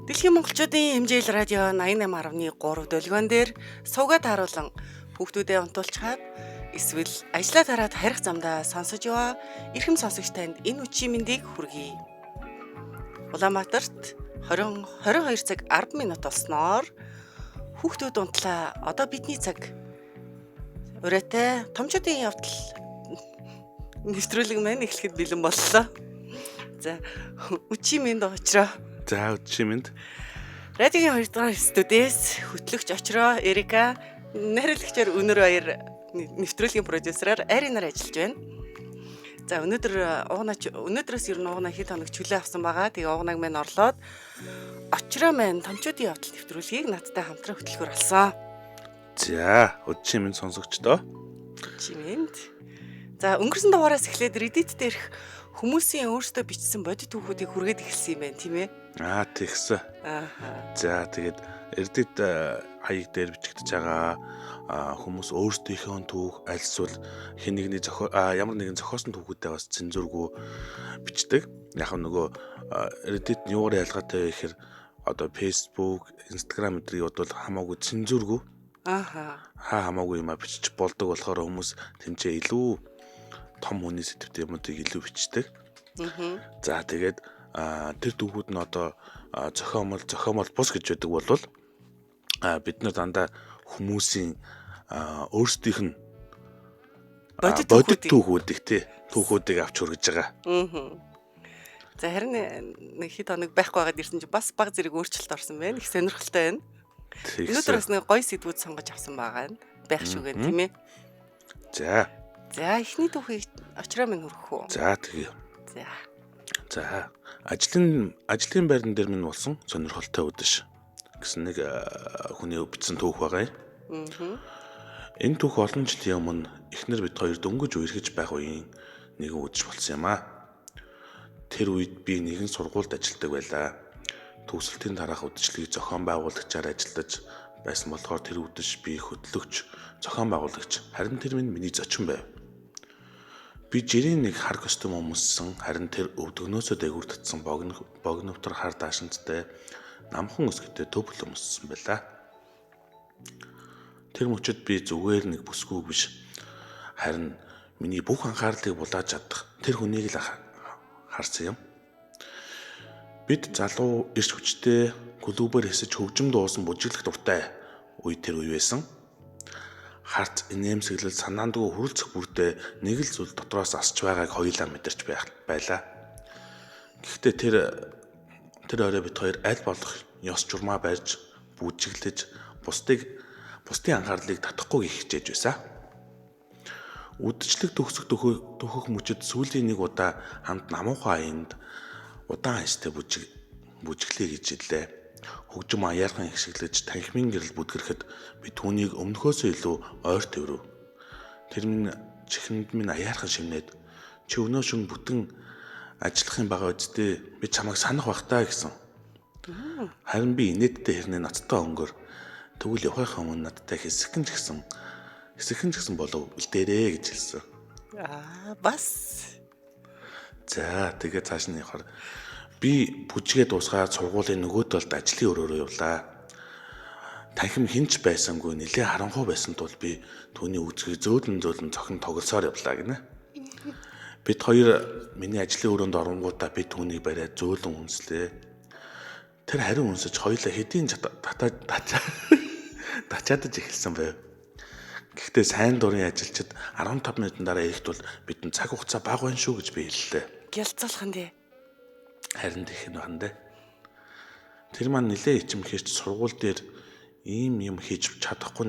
Дэлхийн монголчуудын хэмжээл радио 88.3 долгион дээр суугаад харуулan хүүхдүүдэд унтуулчаад эсвэл ажлаа тараад харих замдаа сонсож яваа эрхэм сонсогч танд энэ үчийн мэндийг хүргэе. Улаанбаатарт 22 цаг 10 минут болсноор хүүхдүүд унтлаа. Одоо бидний цаг урайтай томчуудын явдал нэвтрүүлэг маань эхлэхэд бэлэн боллоо. За үчийн мэнд очроо. За үчийн мэнд. Радиогийн 2 дугаар студиэс хөтлөгч очроо Эрика, найруулагчаар Өнөр баяр нэвтрүүлгийн продюсераар Аринаар ажиллаж байна. За өнөөдрөөс ер нь уугнаа хэд хоног чөлөө авсан байгаа. Тэгээ уугнааг маань орлоод очроо маань томчуудын явдал нэвтрүүлгийг надтай хамтран хөтлөхөөр алсан. За үчийн мэнд сонсогчдоо. Үчийн мэнд. За өнгөрсөн дугаараас эхлээд Reddit дээрх хүмүүсийн өөрсдөө бичсэн бодит түүхүүдийг хүргээд эхэлсэн юм байна, тийм ээ? Тэгсэн. За тэгээд Reddit хаяг дээр бичигдэж байгаа хүмүүс өөрсдийнхөө түүх альсвал хэн нэгний ямар нэгэн зохиосон түүхүүдээ бас цензургүй бичдэг. Яг нөгөө Reddit нь юугаар ялгаатай вэ гэхээр одоо Facebook, Instagram эдрийг бол хамаагүй цензургүй. Хамаагүй юм бичиж болдог болохоор хүмүүс тэмцээ илүү том хүний сэтгэвтэй юмуудыг илүү бичдэг. За тэгээд тэр түүхүүд нь одоо зохиомол бус гэж байдаг бол бид нар дандаа хүмүүсийн өөрсдийнх нь бодит түүхүүдийг авч хүргэж байгаа. За харин нэг хэд хоног байхгүй байгаад ирсэн чинь бас баг зэрэг өөрчлөлт орсон байна. Их сонирхолтой байна. Өнөөдөр бас нэг гоё сэдвүүд сонгож авсан байгаа нь байх шүү гэн, тийм ээ. За эхний түүхийг очроо минь хүргэх үү? За тэгээ. За ажлын байран дээр минь болсон сонирхолтой үдэш гэсэн нэг хүний бичсэн түүх байгаа юм. Энэ түүх олон жилийн өмнө эхнэр бид хоёр дөнгөж үерхэж байх үеийн нэгэн үдэш болсон юм аа. Тэр үед би нэгэн сургуульд ажилладаг байлаа. Төгсөлтийн дараах үдшилийг зохион байгуулагчаар ажиллаж байсан болохоор тэр үдэш би хөтлөгч, зохион байгуулагч, харин тэр миний зочин байв. Би жирийн нэг хар костюм өмссөн, харин тэр өвдгнөөсөө дээгүүр татсан богиновтор хар даашинзтай намхан өсгөтэй төвл өмссөн байлаа. Тэр мөчөд би зүгээр нэг бүсгүй биш, харин миний бүх анхаарлыг булааж чадах тэр хүнийг л харсан юм. Бид залуу эрч хүчтэй клубээр хэсэж хөгжим дуусан бүжиглэх дуртай үе тэр үе байсан. Харц инээмсэглэл санаандгүй хүрэлцэх бүрдээ нэг л зүйл дотроос асч байгааг хоёулаа мэдэрч байлаа. Гэхдээ тэр орой бид хоёр аль болох ёс журмаа барьж бүжиглэж бусдын анхаарлыг татахгүй хичээж байсан. Үдчлэг төгсөх мөчөд сүүлийн нэг удаа хамт намуухай аянд удаан хайстай бүжиглэе гэж хэллээ. Хөгжим аяархан ихшиглэж танхимын гэрэл бүдгэрхэд би түүнийг өмнөхөөсөө илүү ойр төврөв. Тэр минь чихэнд минь аяархан шивнээд чи өнөө шөнө бүтэн ажиллах юм байгаа үсттэй би чамайг санах бах таа гэсэн. Харин би инээдтэй хэрнээ ноцтой өнгөр тэгвэл явахын өмнө надтай хэсэгхэн ч гэсэн болов үлдээрээ гэж хэлсэн. Бас. За тэгээд цааш нь явахаар би бүжгээ дуусгаад сургуулийн нөгөө талд ажлын өрөөрөө явлаа. Танхим хинч байсангүй нэлээ харанхуй байсан тул би түүний үзгийг зөөлөн цохин тоглосоор явлаа гинэ. Бид хоёр миний ажлын өрөөнд оронгуудаа би түүнийг бариад зөөлөн үнслээ. Тэр хариу үнсэж хоёулаа хэдийн тачаадж эхэлсэн байв. Гэхдээ сайн дурын ажилчид 15 минутын дараа ирэхэд бол бидэнд цаг хугацаа бага байна шүү гэж би хэллээ. Гялцуулхан дээ. Харин тэгэх нь байна. Тэр маань нэлээ ичим хэрч сургууль дээр ийм юм хийж чадахгүй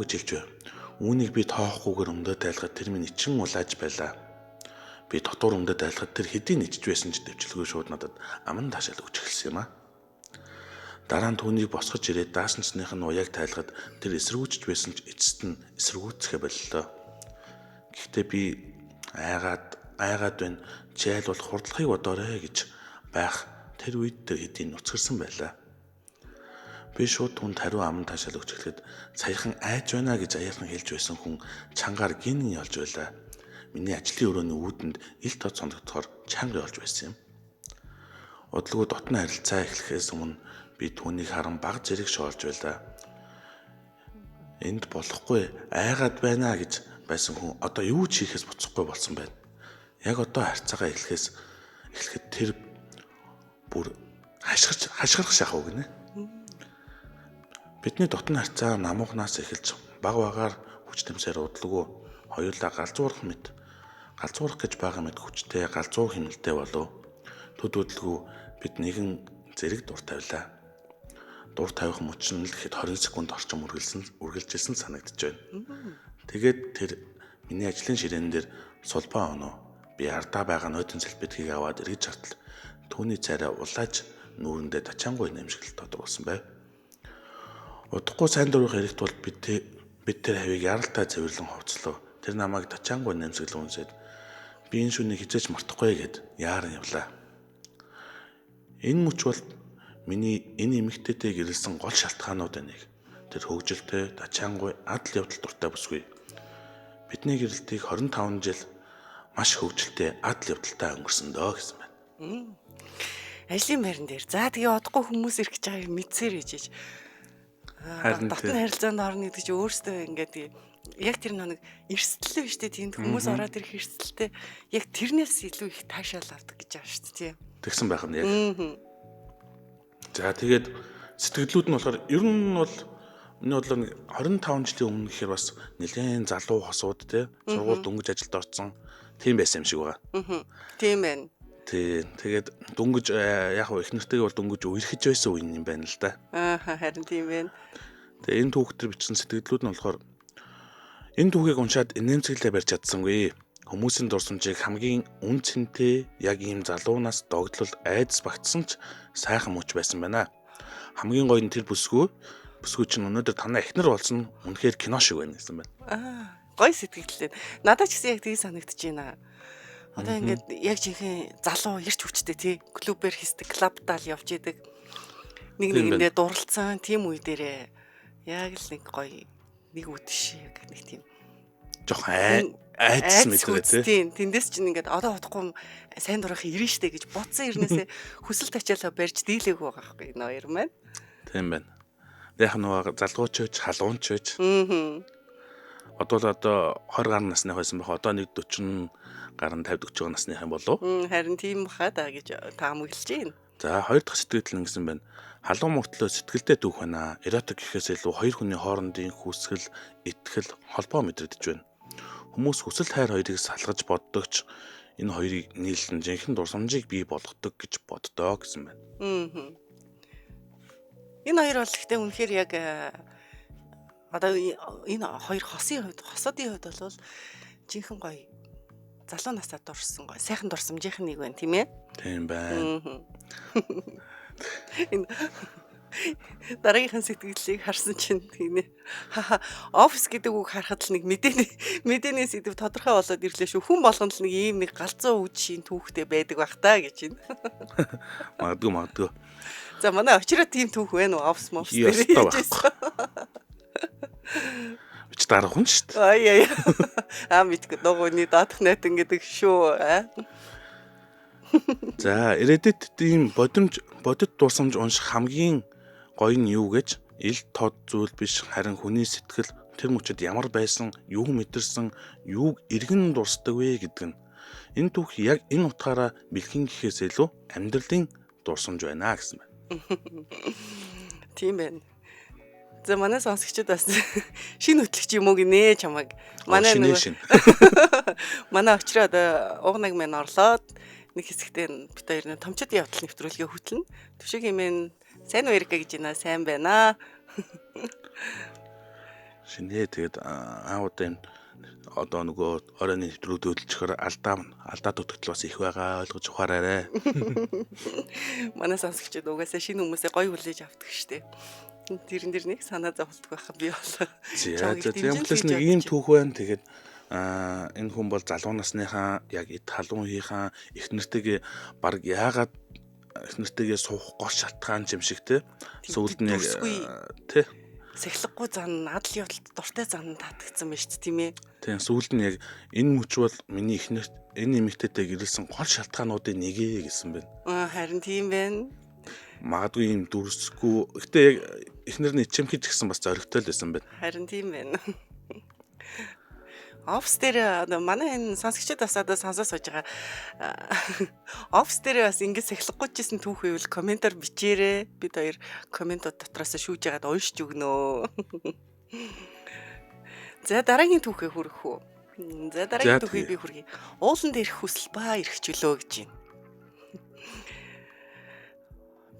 гэж хэлж байв. Үүнийг би тоохгүйгээр өмдөө тайлахад тэр минь ичин улааж байлаа. Би дотор өмдөө тайлахад тэр хэдийн ичж байсан ч дэвчлэгүй шууд надад аман таашаал өгч эхэлсэн юм аа. Дараа нь түүнийг босгож ирээд даасанчных нь уяаг тайлахад тэр эсэргүүцэж байсан ч эцэст нь эсэргүүцэхэ боллоо. Гэхдээ би айгаад байна. Чи аль бол хурдлагыг бодоорой гэж байх тэр үед тэр хэдийн нүцгэрсэн байлаа. Би шууд түнд хариу аман таашаал өгч эхлэхэд саяхан айж байна гэж аяархан хэлж байсан хүн чангаар гинэн ялж байлаа. Миний ажлын өрөөний үүдэнд ил тод сондогдохоор чанга явж байсан юм. Удалгүй дотны харилцаа эхлэхээс өмнө би түүнийг харан баг зэрэг шоолж байлаа. Энд болохгүй айгаад байна гэж байсан хүн одоо юу ч хийхээс буцахгүй болсон байна. Яг одоо харьцаагаа эхлэхэд тэр бүр хашгирах шахав гинэ. Бидний дотны харьцаа намуухнаас эхэлж баг багаар хүч тэмцээр удалгүй хоёулаа галзуурах гэж байгаа мэд хүчтэй галзуур хэмнэлтэй болов. Төд удалгүй бид нэгэн зэрэг дур тавилаа. Дур тавих мөч нь л гэхэд 20 секунд орчим үргэлжилсэн санагдаж байна. Тэгээд тэр миний ажлын ширээн дээр сулбаа оноо. Би ардаа байгаа нойтон салбитгийг аваад эргэж хартал түүний царай улааж нүүрэндээ тачаангүй нэмшигэл тодорхойлсон байв. Удахгүй сайн дурах хэрэгт бол бид тэр хавийг яралтай цэвэрлэн хувцлоо. Тэр намайг тачаангүй нэмсгэл үнсээд би энэ шүнийг хизээж мартахгүй гэд яаран явлаа. Энэ мөч бол миний энэ эмэгтэйтэй гэрэлсэн гол шалтгаануудын нэг. Тэр хөгжилтэй, тачаангүй, адал явдал дуртай бүсгүй. Бидний гэрэлтийг 25 жил маш хөгжилтэй, адал явдалтай өнгөрсөн дөө гэсэн байна. Ажлын байран дээр. За тэгээ одохгүй хүмүүс ирэх гэж байгааг мэдсээр ээжэж. Дотны харилцаанд орно гэдэг чинь өөрөөсөө ингээд яг тэр нэг эрсдэлээ шүү дээ. Тэнд хүмүүс ороод ирэх эрсдэлтэй яг тэрнээс илүү их таашаал авдаг гэж байгаа шүү дээ. Тэгсэн байх нь яг. За тэгээд сэтгэлдлүүд нь болохоор ер нь бол миний бодлоор 25 жилийн өмнө гэхээр бас нэлээд залуу хосууд те сургууль дөнгөж ажилд орсон тийм байсан юм шиг байгаа. Тийм байна. Тэгээд дөнгөж яг их нэртэйгээ бол дөнгөж үерхэж байсан үе юм байна л да. Харин тийм байна. Тэгээд энэ түүхтэр бичсэн сэтгэлдлүүд нь болохоор энэ түүхийг уншаад инээмсэглээ барьж чадсангүй. Хүмүүсийн дурсамжийг хамгийн үн цэнтэй яг ийм залуунаас догтлол айдас багтсан ч сайхан мөч байсан байна. Хамгийн гоё нь тэр бүсгүй чинь өнөөдөр танаа эхнэр болсон үнэхээр кино шиг байна гэсэн байна. Гоё сэтгэлтэй. Надад ч гэсэн яг тийг санагдаж байна. Одоо ингээд яг жинхэнэ залуу ирч хүчтэй тий клубээр хийдэг клабтаа л явж идэг. Нэг нэгэндээ дурлцсан тийм үе дээрээ яг л нэг гоё нэг үдэш яг нэг тийм жоохон айдас мэдрээ тий. Тэндээс чинь ингээд одоо удахгүй сайн дурах ирнэ штэ гэж бодсон ирнээсээ хүсэл тачаалаа барьж дийлээгүй байгаа байхгүй энэ хоёр маань. Тийм байна. Яг нөгөө залгууч байж халуунч байж. Одоо 20 гаруй насны байсан байх. Одоо нэг 40 гаруй 50 40 насныхан болов. Харин тийм баха даа гэж таамаглаж байна. За хоёр дахь сэтгэл нь гэсэн байна. Халуун мөртлөө сэтгэлдээ дүүх байна. Эротик гэхээс илүү хоёр хүний хоорондын хүсэл, итгэл, холбоо мэдрэгдэж байна. Хүмүүс хүсэл хайр хоёрыг салгаж боддогч энэ хоёрыг нийлэн жинхэнэ дурсамжийг бий болгодог гэж боддоо гэсэн байна. Энэ хоёр бол гэхдээ үнэхээр яг одоо энэ хоёр хосуудын хувьд бол жинхэнэ гоё залуу насаад дурсан гоё сайхан дурсамжийнх нь нэг байна тийм ээ. Тийм байна. Дараагийнхын сэтгэлийг харсан чинь тийм ээ. Офис гэдэг үг харахад л нэг мэдээний сэдв тодорхой болоод ирлээ шүү. Хүн болгонд л нэг ийм нэг галзуу үдшийн түүхтэй байдаг бах та гэж байна. Магадгүй. За манай очроо тийм түүх байна уу? Офис мовс дээр. Үч дарах хүн шүү дээ. Мэдгүй догооны даатах найтан гэдэг шүү. За ирээдүйд тийм бодит дурсамж унших хамгийн гоё нь юу гэж ил тод зүйл биш харин хүний сэтгэл тэр мөчөд ямар байсан, юу мэдэрсэн, юуг иргэн дурсдаг вэ гэдэг нь. Энэ түүх яг энэ утгаараа бэлхэн гэхээс илүү амьдралын дурсамж байна гэсэн байна. Тийм байна. За манай сонсогчдод бас шинэ хөтлөгч юм уу гинэ чамайг. Манай очроо одоо угнаг мэн орлоод нэг хэсэгтээ бит хоёрын томчдын явдал нэвтрүүлгээ хөтлөн. Түшиг хэмээн сайн уу Эрика гэж байна. Сайн байна. Шинэ тэгээд аудын одоо нөгөө оройн нэвтрүүлэг хөтлөчихөр алдаа дутагдал бас их байгаа ойлгож ухаарай. Манай сонсогчдод угаасаа шинэ хүмүүсээ гоё хүлээж авдаг штеп. Тэрэн дээр нэг санаа зовлтгүй байхаа би болоо. Ямтлаас нэг ийм түүх байна. Тэгээд энэ хүн бол залуу насныхаа яг эд халуун хийхаа их нэртэйгээ баг яагаад их нэртэйгээ суух гол шалтгаан юм шиг те. Сүүлд нь яг те сахилахгүй зан адал явдалд дуртай зан татагдсан байна шүү дээ тийм ээ. Тийм сүүлд нь яг энэ мөч бол миний эхнэр энэ эмэгтэйтэй гэрэлсэн гол шалтгаануудын нэгэ гэсэн байна. Харин тийм байна. Магадгүй юм дүрсгүй. Гэтэ яг эхнэр нь ичимхий ч гэсэн бас зоригтой л байсан байна. Харин тийм байна. Офс дээр манай энэ сонсогчдод бас одоо сонсож сууж байгаа. Офс дээр бас ингэж сахилахгүй чсэн түүх ивэл комментаар бичээрэй. Бид хоёр комментууд дотроос шүүж яагаад уншиж өгнө. За дараагийн түүхээ хүрэх үү. За дараагийн түүхийг би хүргэе. Уулан дээрх хүсэл ба эрхчлөө гэж байна.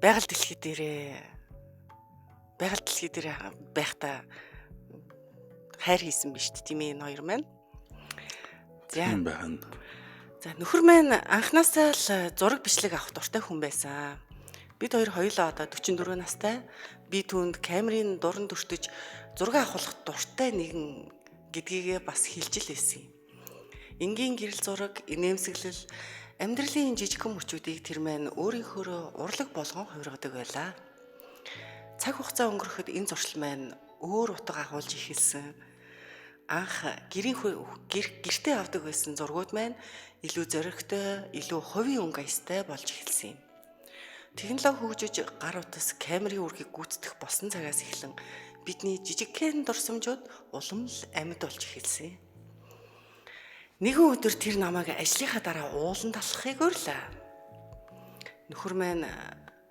Байгаль дэлхий дээр байхдаа хайр хийсэн биз дээ тийм ээ энэ хоёр маань. Тийм байна. За нөхөр маань анхнаасаа л зураг бичлэг авах дуртай хүн байсан. Бид хоёр хоёулаа одоо 44 настай. Би түүнд камерын дуран дүртэж зураг авах дуртай нэгэн гэдгийгээ бас хэлж л байсан юм. Энгийн гэрэл зураг, инээмсэглэл, амьдралын жижигхэн мөчүүдийг тэр маань өөрийнхөө урлаг болгон хувиргадаг байлаа. Цаг хугацаа өнгөрөхөд энэ зуршил маань өөр утга агуулж эхэлсэн. Анх гэртээ авдаг байсан зургууд маань илүү зоригтой, илүү хувийн өнгө аястай болж эхэлсэн юм. Технологи хөгжиж гар утас камерын үргийг гүйцэтгэх болсон цагаас эхлэн бидний жижигхэн дурсамжууд улам л амьд болж эхэлсэн. Нэгэн өдөр тэр намайг ажлынхаа дараа ууланд алхахыг урьлаа. Нөхөр маань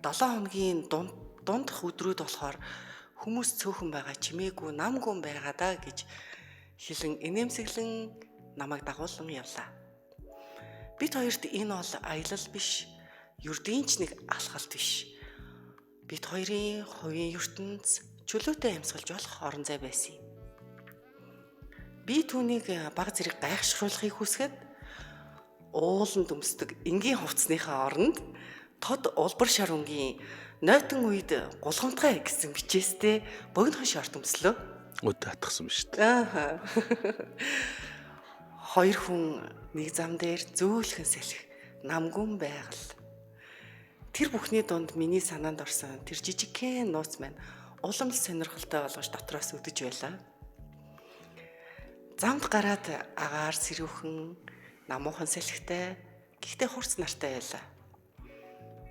7 хоногийн дундх өдрүүд болохоор хүмүүс цөөхөн байгаа чимээгүй намгүй байгаа даа гэж хэлэн инээмсэглэн намайг дагуулсан явлаа. Бид хоёрт энэ бол аялал биш, ердийнч нэг алхалт биш. Бид хоёрын хувийн ертөнц чөлөөтэй амьсгалж болох орон зай байсан юм. Би түүнийг баг зэрэг гайхшруулахыг хүсгэд ууланд өмсдөг энгийн хувцсныхаа оронд тод улбар шар өнгийн нойтон үед гулгамтгай гэсэн бичээстэй богинохон шорт өмслөө. Өдөө атгсан биз дээ. Хоёр хүн нэг зам дээр зөөлхөн салхи намгүн байгаль. Тэр бүхний дунд миний санаанд орсон тэр жижигхэн нууц маань улам л сонирхолтой болгож дотроос өдөж байлаа. Замд гараад агаар сэрүүхэн намуухан салхитай гэхдээ хурц нартай байлаа.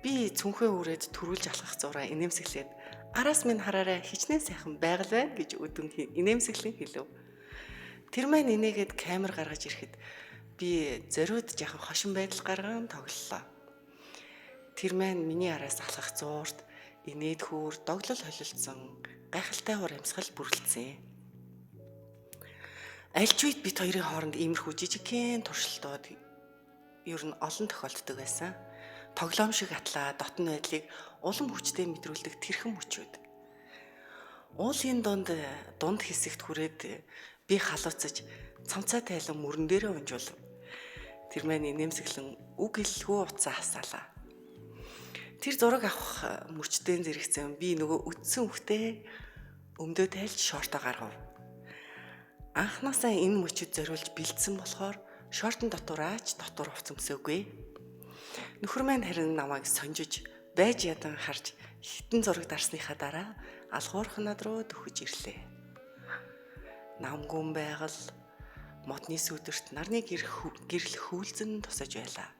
Би цүнхээ үрээд төрүүлж алхах зураа инээмсэглээд араас минь хараарай хичнээн сайхан байгаль байна гэж өдөн инээмсэглэн хэлв. Тэр маань инээгээд камер гаргаж ирэхэд би зориуд жахан хошин байдал гарган тоглолоо. Тэр маань миний араас алхах зуурт инээд хүүр доглол холилдсон гайхалтай хур амьсгал бүрлдсэн. Альч үед бид хоёрын хооронд иймэрхүү жижигхэн туршилтууд ер нь олон тохиолддог байсан. Тоглоом шиг атлаа дотн байдлыг улам хүчтэй мэдрүүлдэг тэрхэн мөчүүд. Уулын дунд хэсэгт хүрээд би халууцаж цамцаа тайлан мөрөн дээрээ унжуулв. Тэр маань инээмсэглэн үг хэллгүй уцаа хасаалаа. Тэр зураг авах мөчтөн зэрэгцэн би нөгөө үдсэн үхтэй өмдөө тайлж шортоо гаргав. Анхнаасаа энэ мөчөд зориулж бэлдсэн болохоор шортон дотуураач дотор хувцамсаагүй. Нөхөр маань харин намайг сонжиж байж ядан харж хитэн зураг дарсныхаа дараа алхуурхан над руу дөхөж ирлээ. Намгүн байгаль модны сүдэрт нарны гэрэл хүлзэн тусаж байлаа.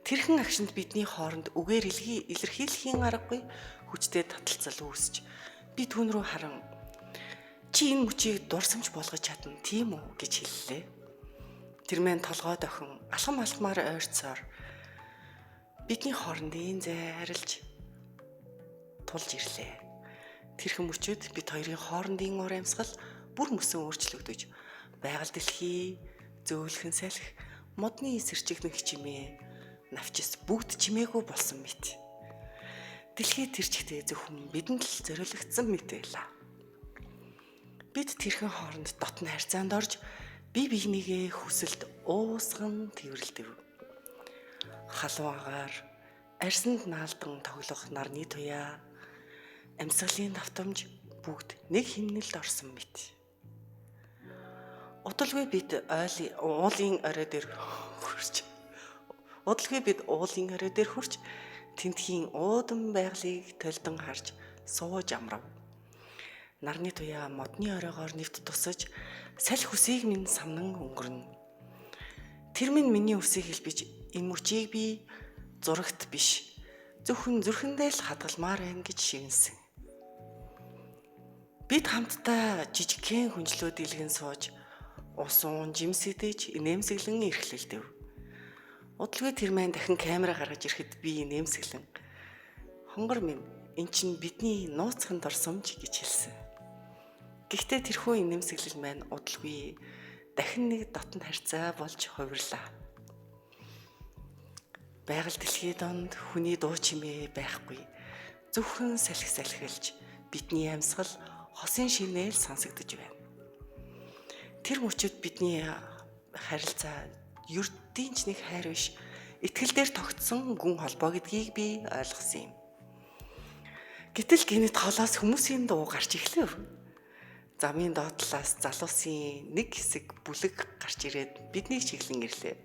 Тэрхэн агшинд бидний хооронд үгээр илэрхийлэхийн аргагүй хүчтэй таталцал үүсч би түүн рүү харан чи энэ мөчийг дурсамж болгож чадна тийм үү гэж хэллээ. Тэр маань толгой дохин алхам алхмаар ойрцоор бидний хоорондын зайрлж тулж ирлээ. Тэрхэн мөчөд бид хоёрын хоорондын ур амьсгал бүр мөсөн өөрчлөгдөж байгаль дэлхий зөөлхөн салхи модны эсэрчигнэх чимээ навчис бүгд чимээгүй болсон мэт. Дэлхий тэр чигтээ зөвхөн бидэнд л зориулагдсан мэт байлаа. Бид тэрхэн хооронд дотн харьцаанд орж бие биенийгээ хүсэлд уусган тэрвэрлэв. Халуугаар арьсанд наалдан тоглох нарны туяа амьсгалын давтамж бүгд нэг хэмнэлд орсон мэт. Удалгүй бид уулын орой дээр хурж тентхийн уудан байгалыг толдон харж сууж амрав. Нарны туяа модны оройгоор нэвт тусаж салхи үсийг минь самнан өнгөрнө. Тэр минь миний үсийг хэлбэж энэ мөчийг би зурагт биш зөвхөн зүрхэндээ л хадгалмаар байна гэж шивнэсэн. Бид хамтдаа жижигхэн хүнжлүүд илгэн сууж усан жимсэдэж инээмсэглэн эрхлэлдэв. Удалгүй тэр маань дахин камера гаргаж ирэхэд би инээмсэглэн хонгор минь эн чинь бидний нууцхан дурсамж гэж хэлсэн. Гэхдээ тэрхүү инээмсэглэл маань удалгүй дахин нэг дотн харьцаа болж хувирлаа. Байгаль дэлхий донд хүний дуу чимээ байхгүй. Зөвхөн салхилж бидний амьсгал хосын шинээр сонсогдож байна. Тэр мөчөд бидний харилцаа ердийн ч нэг хайр биш, итгэл дээр тогтсон гүн холбоо гэдгийг би ойлгосон юм. Гэтэл гинэт холоос хүмүүсийн дуу гарч ирлээ. Замын доотлоос залуусын нэг хэсэг бүлэг гарч ирээд биднийг чиглэн ирлээ.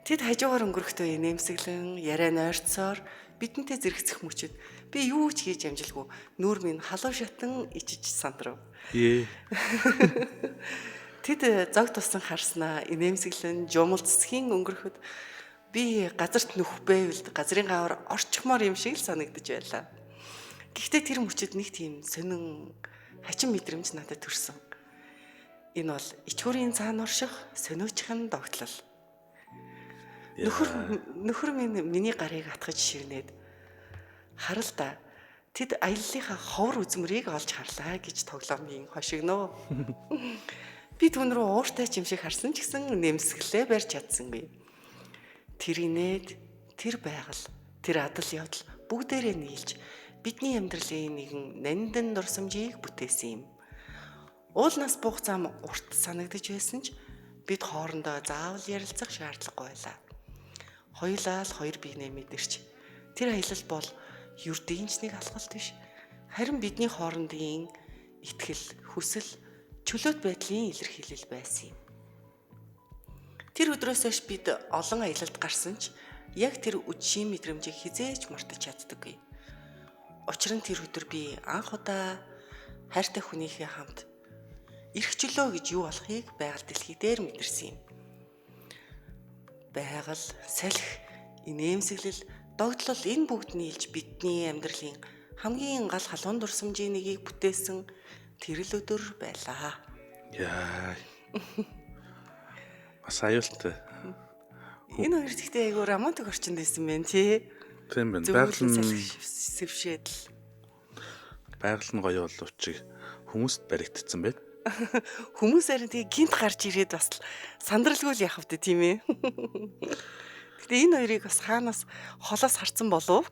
Тэд хажуугаар өнгөрөхдөө инээмсэглэн яриа нойрцоор бидэнтэй зэрэгцэх мөчөд би юу ч хийж амжилгүй нүүр минь халуун шатан ичиж сандрав. Тэд зог тусан харснаа инээмсэглэн жумал цэцгийн өнгөрөхөд би газарт нүх бэвэлд газрын гавар орчихмоор юм шиг л санагдаж байлаа. Гэхдээ тэр мөчөд нэг тийм сонин хачин мэдрэмж надад төрсөн. Энэ бол ичхүүрийн цаана орших сониучхан догтлол. Нөхөр минь миний гарыг атгаж шивнээд харал та тэд аяллахаа ховор үзмрийг олж харлаа гэж тоглоомын хошигноо. Би түн рүү ууртай ч юм шиг харсан ч гэсэн нэмсгэлээ барьж чадсангүй. Тэр инээд, тэр байгаль, тэр адал явдал бүгдээрээ нийлж бидний амьдралын нэгэн нандин дурсамжийг бүтээсэн юм. Уул нас буух зам урт санагдаж байсан ч бид хоорондоо заавал ярилцах шаардлагагүй байлаа. Хоёулаа л хоёр биенээ мэдэрч тэр аялал бол юрдийнч нэг алхалт биш. Харин бидний хоорондын итгэл, хүсэл, чөлөөт байдлын илэрхийлэл байсан юм. Тэр өдрөөс хойш бид олон аялалд гарсан ч яг тэр үдшийн мэдрэмжийг хизээж мартаж чаддаггүй. Учир нь тэр өдөр би анх удаа хайртай хүнийхээ хамт эрх чөлөө гэж юу болохыг байгаль дэлхий дээр мэдэрсэн юм. Байгаль, салхи, инээмсэглэл, догтлол энэ бүгд нийлж бидний амьдралын хамгийн гал халуун дурсамжийн нэгийг бүтээсэн тэр л өдөр байлаа. Яа. Бас аюултай. Энэ хоёр ихтэй айгүй романтик орчинд байсан байх тий. Тийм байна. Байгаль нь сэвшэдл. Байгаль нь гоё боловч хүмүүст баригдсан байна. Хүмүүс харин тэгээ гинт гарч ирээд бас сандралгүй л яах вэ тийм ээ. Гэтэ энэ хоёрыг бас хаанаас холоос харсан болов?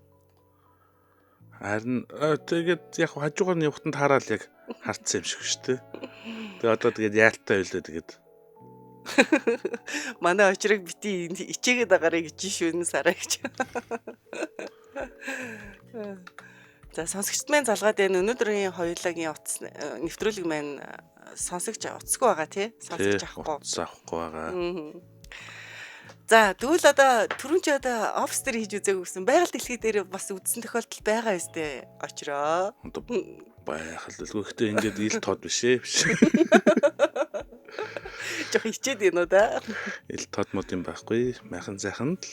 Харин тэгээд яг хажуугаар нь явахтанд хараад яг харцсан юм шиг шүү дээ. Тэгээ одоо тэгээд яалттай байлаа тэгээд. Манай очрыг бити ичээгээд агараа гэж шүүн сараа гэж. За сонсогчд маань залгаад байна. Өнөөдрийн хоёулагийн утас нэвтрүүлэг маань сонсогч утасгүй байгаа тий. Сонсогч авахгүй байгаа. За тэгвэл одоо түрүүн чи одоо офс дээр хийж үзээг гэсэн байгаль дэлхий дээр бас үзсэн тохиолдол байгаа өстэй очроо. Байгаль дэлхийхтэй ингээд ил тод биш ээ биш. Жох хичээд байна уу да? Ил тод мод юм байхгүй. Майхан сайхан л.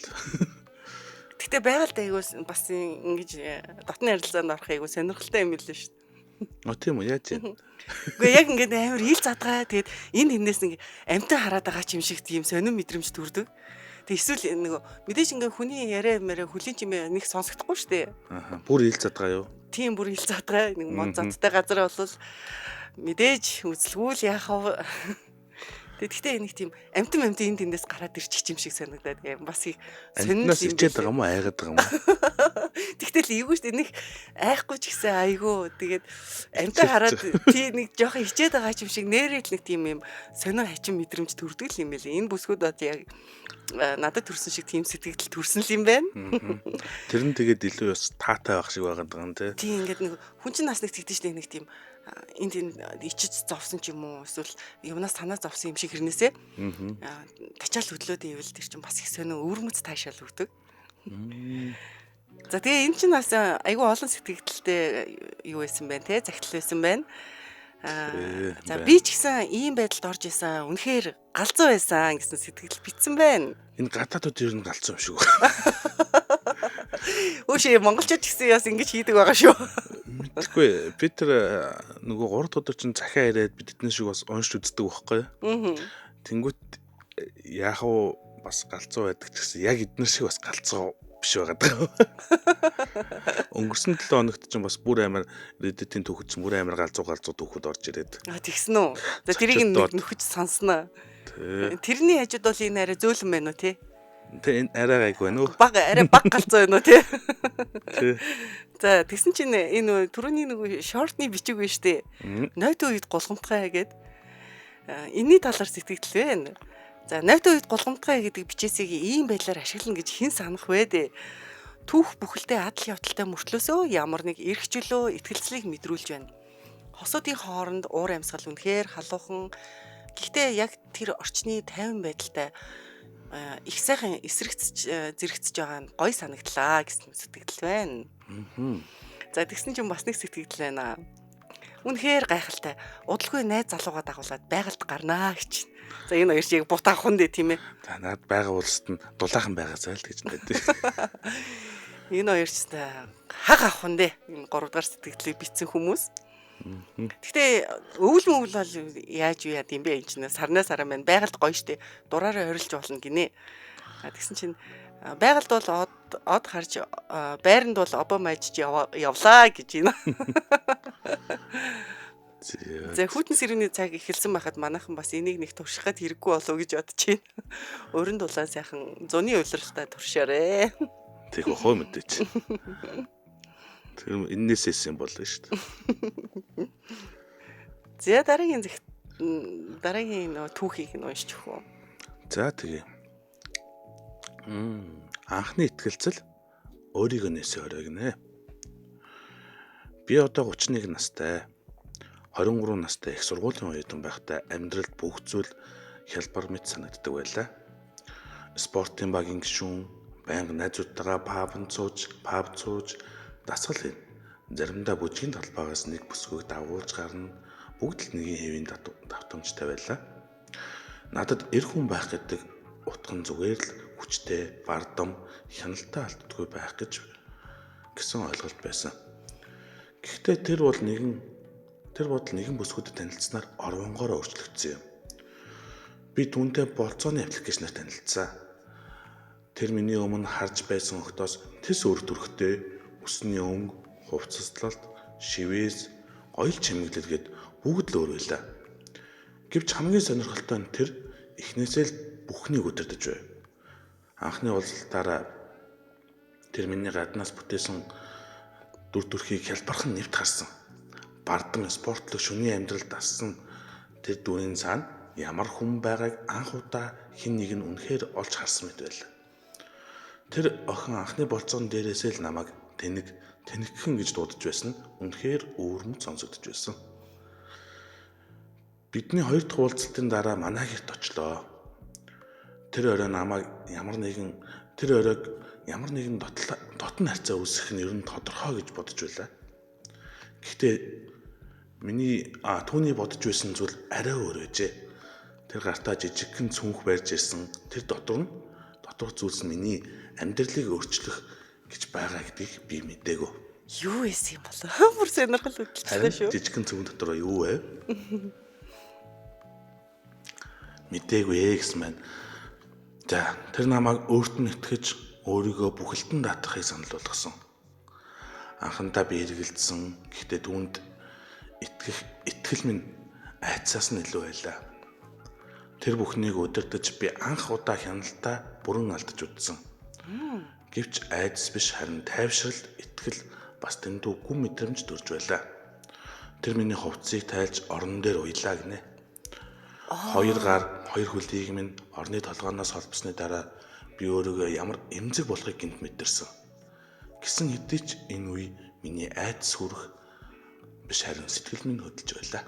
Гэтэ байгальд айгуус бас ингэж дотны харилцаанд орох айгуу сонирхолтой юм билээ шүү дээ. Тийм үү яаж юм? Үгүй яг ингэж амар ил задгаа тэгээд энэ хинээс нэг амтан хараад байгаа ч юм шиг тийм сонир мэдрэмж төрдөг. Тэг эсвэл нэг мэдээж ингээ хүний яриа мэрэ хөлийн чимээ нэг сонсогдохгүй шүү дээ. Бүр ил задгаа юу? Тийм бүр ил задгаа нэг мод задтай газар бол мэдээж үзэлгүй л яах вэ? Тэгэхдээ нэг тийм амтан энэ тэндээс гараад ирчих юм шиг санагдаад бас их сонирхолтой юм ичээд байгаа юм уу айгаад байгаа юм уу? Тэгтэл эйгүү шүү дээ нэг айхгүй ч гэсэн айгүй тэгээд амтан хараад тий нэг жоохон хичээд байгаа юм шиг нэрэл нэг тийм юм сонир хачин мэдрэмж төрдөг юм байлээ. Энэ бүсгүүд бод яг надад төрсөн шиг тийм сэтгэл төрсөн л юм байна. Тэр нь тэгээд илүү бас таатай байх шиг байгаа юм тий. Тий ингээд нэг хүн чинь нас нэг тэгдэж нэг тийм энд ичиж зовсон ч юм уу эсвэл юмнаас санаа зовсон юм шиг хэрнээсээ тачаал хөдлөөд ивэл тэр чинь бас их сонио өвөрмөц таашаал өгдөг. За тэгээ энэ чинь бас айгүй олон сэтгэлдэлтэй юу байсан бэ те загтал байсан байна. За би ч гэсэн ийм байдалд орж исэн үнэхээр галзуу байсан гэсэн сэтгэл битсэн байна. Энэ гадаадууд ер нь галзуу юм шиг. Өө биш ээ, монголчууд ч гэсэн яс ингэж хийдэг байгаа шүү. Мэдхгүй би тэр нөгөө 3 өдөр чинь захиа ирээд бид эднээс шиг бас уншиж үздэг байхгүй. Тэнгүүт яах вэ бас галзуу байдаг ч гэсэн яг эднэр шиг бас галзуу биш байгаа даа. Өнгөрсөн 7 хоногт чинь бас бүр амар Reddit-ийн түүхэд чинь бүр амар галзуу түүхэд орж ирээд. Тэгсэн үү. За тэрийг нөхөж сонсноо. Тэрний хажууд бол энэ арай зөөлөн байна уу те? Тэ энэ арай гайгүй байна уу? Арай баг галзуу байна уу те? За тэгсэн чинь энэ түрүүний нэг шортны бичиг байна штэ. Нойтын үед голгомтгай гэдэг. Энийний талаар сэтгэл байна. За нойтын үед голгомтгай гэдэг бичээсийг ийм байдлаар ашиглана гэж хэн санах вэ дээ? Түүх бүхэлдээ адал явдалтай мөртлөөсөө ямар нэг эрхчлөө итгэлцлийг мэдрүүлж байна. Хосуудын хооронд уур амьсгал үнэхээр халуухан. Гэхдээ яг тэр орчны тайван байдалтай их сайхан зэрэгцэж байгаа нь гоё санагдлаа гэсэн сэтгэл байна. За тэгсэн чинь бас нэг сэтгэл байна. Үнэхээр гайхалтай. Удалгүй найз залуугаа дагуулад байгальд гарнаа гэж. За энэ хоёр шиг бут авах нь дээ тийм ээ. За наад байгаа улсад нь дулаахан байгаасай л гэж найдаа. Энэ хоёр ч хаг авах нь дээ. Энэ 3 дугаар сэтгэлийг бичсэн хүмүүс. Гэхдээ өвөл бол яаж юу яа гэм бэ энэ чинь сарнаа сараа маань байгальд гоё штэ. Дураараа орилж болно гинэ. Тэгсэн чинь байгальд бол од харж байранд бол обоо майжж явлаа гэж байна. За хүйтэн сэрүүний цаг эхэлсэн байхад манайхан бас энийг нэг туршихад хэрэггүй болов гэж бодож байна. Өрн дулаан сайхан зуны уйлралтай туршаарэ. Тэг хоо мэдээч. Тэр энэс эсэн болно шүү дээ. За дараагийн түүхийг нь уншиж өгөө. За тэгээ. Анхны итгэлцэл өөрийгөө нээсээ оройгнэ. Би одоо 31 настай. 23 настай их сургуулийн оюутан байхдаа амьдралд бүх зүйл хялбар мэт санагддаг байлаа. Спортын багийн гишүүн, байнга найзуудтайгаа паб цууж, дасгал хийн. Заримдаа бүжгийн талбайгаас нэг бүсгүйг дагуулж гарна. Бүгд л нэгэн хэвийн давтамжтай байлаа. Надад эр хүн байх гэдэг утга нь зүгээр л хүчтэй, бардам, хяналттай алддаггүй байх гэсэн ойлголт байсан. Гэхдээ тэр бодол нэгэн бүсгүүдэд танилцсанаар орвонгоор өөрчлөгдсөн юм. Би түүнтэй болцооны аппликейшнээр танилцсан. Тэр миний өмнө харж байсан октоос тэс өр төрхтэй, өсний өнгө, хувцаслалт, шивээс, оёл чимэглэл гээд бүгд л өөр байлаа. Гэвч хамгийн сонирхолтой нь тэр эхнээсээ л бүхнийг удирдах байв. Анхны уулзалтаараа тэр миний гаднаас бүтээсэн дүр төрхийг хялбархан нэвт харсан. Бардам спортлог шөнийн амьдралд дассан тэр дүрийн цаана ямар хүн байгааг анх удаа хэн нэг нь үнэхээр олж харсан мэт байлаа. Тэр охин анхны болцоон дээрээсээ л намайг тэнэгхэн гэж дуудаж байсан нь үнэхээр өөрмөц сонсогдож байсан. Бидний хоёр дахь уулзалтын дараа манай гэрт очлоо. Тэр орой намайг ямар нэгэн дотн харьцаа үүсгэх нь ер нь тодорхой гэж бодож байлаа. Гэхдээ түүний бодож байсан зүйл арай өөр байжээ. Тэр гартаа жижигхэн цүнх барьж ирсэн тэр доторх зүйлс нь миний амьдралыг өөрчлөх гэж байгаа гэдгийг би мэдээгүй. Юу эс юм болоо? Бүр сонирхол хөдөлсөн шүү. Жижигхэн цүнх дотор юу вэ? Мэдээгүй гэсэн маань. За тэр намайг өөрт нь итгэж өөрийгөө бүхэлдэн даатгахыг санал болгосон. Анхандаа би эргэлдсэн. Гэхдээ түүнд итгэл минь айцаас нь илүү байлаа. Тэр бүхнийг удирдах би анх удаа хяналтаа бүрэн алдаж удсан. Гэвч айдас биш харин тайвшралт, итгэл бас дэндүү гүн мэдрэмж төрж байлаа. Тэр миний хувцсыг тайлж орон дээр уйлаа гинэ. Хоёр хөлийг минь орны толгооноос холбосны дараа би өөрийгөө ямар эмзэг болохыг гинт мэдэрсэн. Гэсэн хэдий ч энэ үе миний айдас хүрэх биш харин сэтгэл минь хөдөлж байлаа.